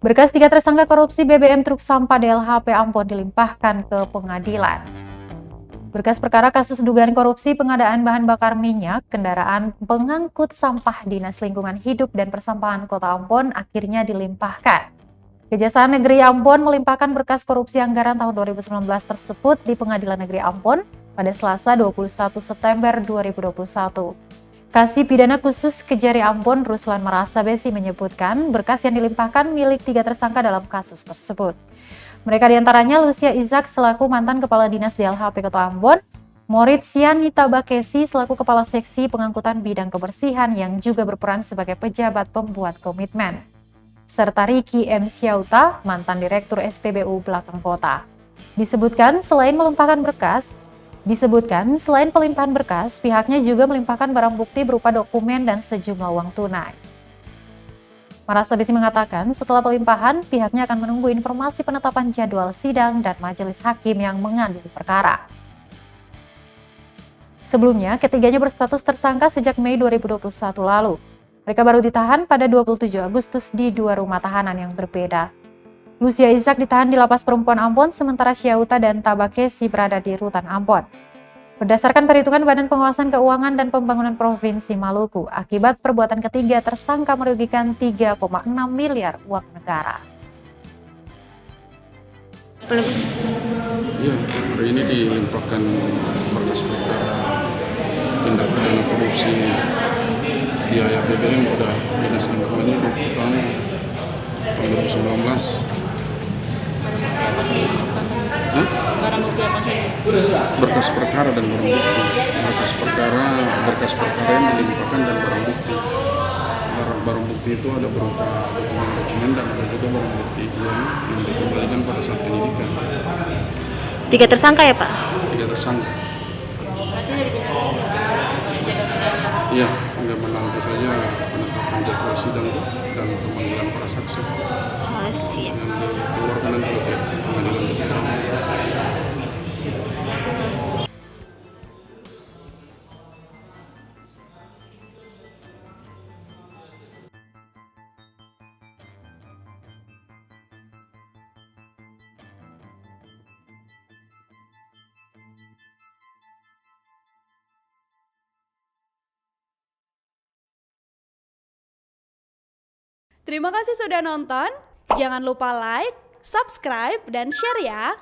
Berkas 3 tersangka korupsi BBM truk sampah DLHP Ambon dilimpahkan ke pengadilan. Berkas perkara kasus dugaan korupsi pengadaan bahan bakar minyak kendaraan pengangkut sampah Dinas Lingkungan Hidup dan Persampahan Kota Ambon akhirnya dilimpahkan. Kejaksaan Negeri Ambon melimpahkan berkas korupsi anggaran tahun 2019 tersebut di Pengadilan Negeri Ambon pada Selasa 21 September 2021. Kasih Pidana Khusus Kejari Ambon Ruslan Marasabesi menyebutkan berkas yang dilimpahkan milik 3 tersangka dalam kasus tersebut. Mereka diantaranya Lucia Izak selaku mantan Kepala Dinas DLHP Kota Ambon, Moritz Yanita Bakesi selaku Kepala Seksi Pengangkutan Bidang Kebersihan yang juga berperan sebagai pejabat pembuat komitmen, serta Riki M. Syauta, mantan Direktur SPBU Belakang Kota. Disebutkan selain pelimpahan berkas, pihaknya juga melimpahkan barang bukti berupa dokumen dan sejumlah uang tunai. Marasabesi mengatakan setelah pelimpahan, pihaknya akan menunggu informasi penetapan jadwal sidang dan majelis hakim yang mengadili perkara. Sebelumnya, ketiganya berstatus tersangka sejak Mei 2021 lalu. Mereka baru ditahan pada 27 Agustus di 2 rumah tahanan yang berbeda. Lucia Izak ditahan di Lapas Perempuan Ambon, sementara Syauta dan Tabakesi berada di Rutan Ambon. Berdasarkan perhitungan Badan Pengawasan Keuangan dan Pembangunan Provinsi Maluku, akibat perbuatan ketiga tersangka merugikan 3,6 miliar uang negara. Ya, hari ini dilimpahkan berkas perkara tindak pidana korupsi biaya BBM pada Dinas Lingkungan Hidup tahun 2019. Barang bukti apa saja? Berkas perkara dan barang bukti. Berkas perkara yang dilimpahkan dan barang bukti. Barang bukti itu ada berupa dokumen dan ada juga barang bukti uang yang dikembalikan pada saat penyidikan. 3 tersangka ya Pak? 3 tersangka. Berarti dari jadwal sidang? Iya, tinggal menanti saja penetapan jadwal sidang dan pemanggilan para saksi Siap. yang dikeluarkan nanti oleh pengadilan negeri. Terima kasih sudah nonton. Jangan lupa like, subscribe, dan share ya.